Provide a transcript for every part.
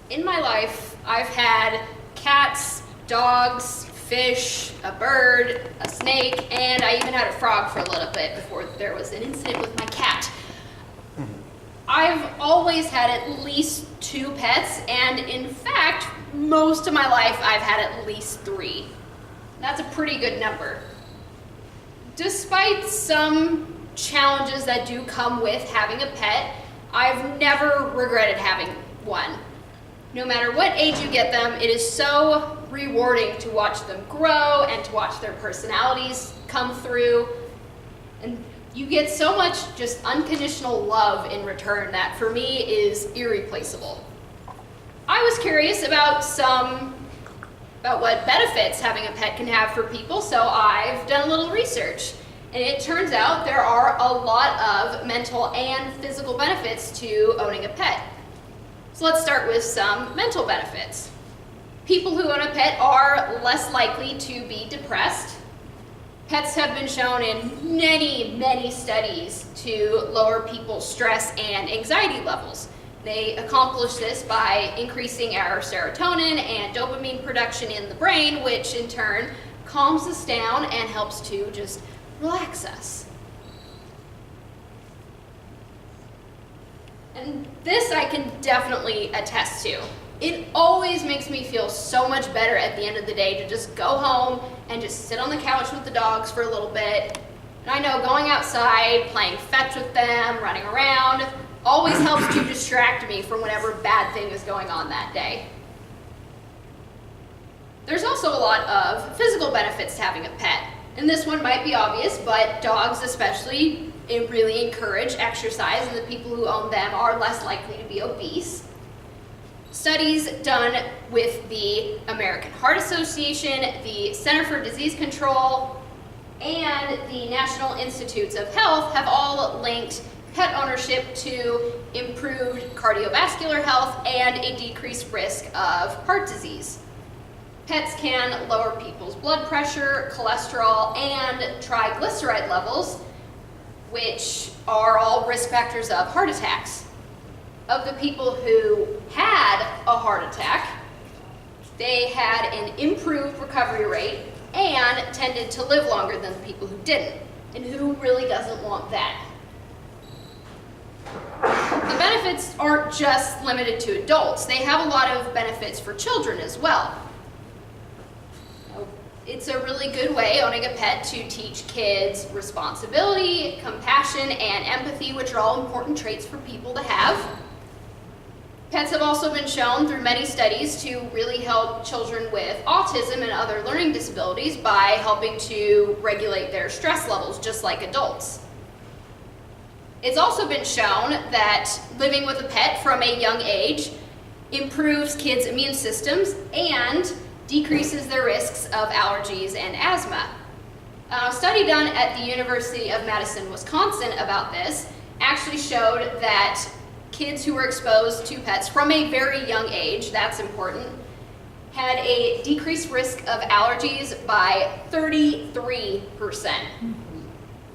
In my life, I've had cats, dogs, fish, a bird, a snake, and I even had a frog for a little bit before there was an incident with my cat. I've always had at least 2 pets, and in fact, most of my life I've had at least 3. That's a pretty good number. Despite some challenges that do come with having a pet, I've never regretted having one. No matter what age you get them, it is so rewarding to watch them grow and to watch their personalities come through. And you get so much just unconditional love in return that for me is irreplaceable. I was curious about what benefits having a pet can have for people, so I've done a little research. And it turns out there are a lot of mental and physical benefits to owning a pet. So let's start with some mental benefits. People who own a pet are less likely to be depressed. Pets have been shown in many studies to lower people's stress and anxiety levels. They accomplish this by increasing our serotonin and dopamine production in the brain, which in turn calms us down and helps to just relax us. And this I can definitely attest to. It always makes me feel so much better at the end of the day to just go home and just sit on the couch with the dogs for a little bit. And I know going outside, playing fetch with them, running around, always helps to distract me from whatever bad thing is going on that day. There's also a lot of physical benefits to having a pet. And this one might be obvious, but dogs especially really encourage exercise, and the people who own them are less likely to be obese. Studies done with the American Heart Association, the Center for Disease Control, and the National Institutes of Health have all linked pet ownership to improved cardiovascular health and a decreased risk of heart disease. Pets can lower people's blood pressure, cholesterol, and triglyceride levels, which are all risk factors of heart attacks. Of the people who had a heart attack, they had an improved recovery rate and tended to live longer than the people who didn't. And who really doesn't want that? The benefits aren't just limited to adults. They have a lot of benefits for children as well. It's a really good way, owning a pet, to teach kids responsibility, compassion, and empathy, which are all important traits for people to have. Pets have also been shown through many studies to really help children with autism and other learning disabilities by helping to regulate their stress levels, just like adults. It's also been shown that living with a pet from a young age improves kids' immune systems and decreases their risks of allergies and asthma. A study done at the University of Madison, Wisconsin about this actually showed that kids who were exposed to pets from a very young age, that's important, had a decreased risk of allergies by 33%.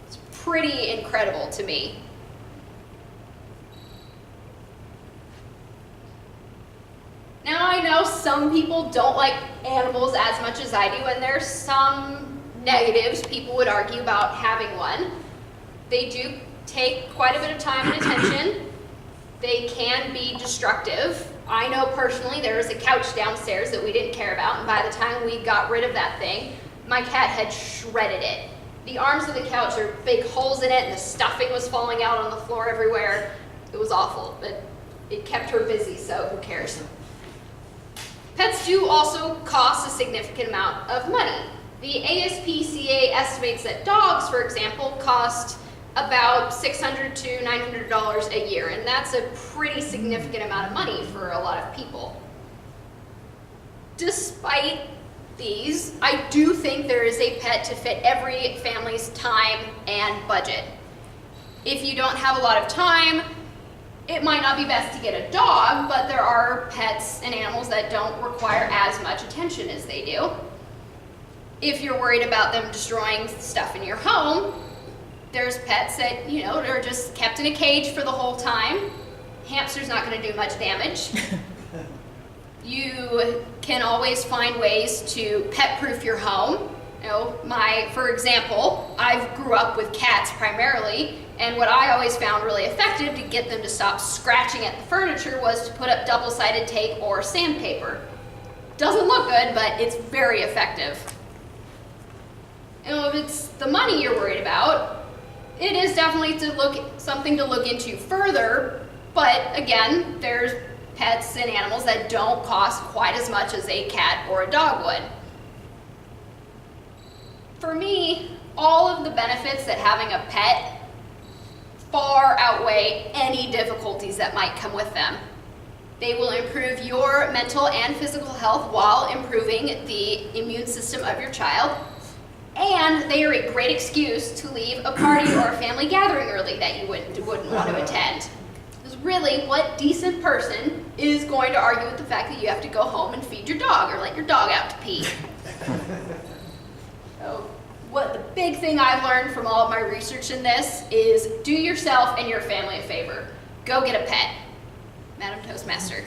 It's pretty incredible to me. Now I know some people don't like animals as much as I do, and there's some negatives people would argue about having one. They do take quite a bit of time and attention. They can be destructive. I know personally there was a couch downstairs that we didn't care about, and by the time we got rid of that thing, my cat had shredded it. The arms of the couch are big holes in it, and the stuffing was falling out on the floor everywhere. It was awful, but it kept her busy, so who cares? Pets do also cost a significant amount of money. The ASPCA estimates that dogs, for example, cost about $600 to $900 a year, and that's a pretty significant amount of money for a lot of people. Despite these, I do think there is a pet to fit every family's time and budget. If you don't have a lot of time, it might not be best to get a dog, but there are pets and animals that don't require as much attention as they do. If you're worried about them destroying stuff in your home, there's pets that, are just kept in a cage for the whole time. Hamster's not going to do much damage. You can always find ways to pet-proof your home. You know, for example, I grew up with cats primarily, and what I always found really effective to get them to stop scratching at the furniture was to put up double-sided tape or sandpaper. Doesn't look good, but it's very effective. You know, if it's the money you're worried about, it is definitely something to look into further, but again, there's pets and animals that don't cost quite as much as a cat or a dog would. For me, all of the benefits that having a pet far outweigh any difficulties that might come with them. They will improve your mental and physical health while improving the immune system of your child. And they are a great excuse to leave a party or a family gathering early that you wouldn't want to attend. Because really, what decent person is going to argue with the fact that you have to go home and feed your dog or let your dog out to pee? So, the big thing I've learned from all of my research in this is do yourself and your family a favor. Go get a pet. Madam Toastmaster.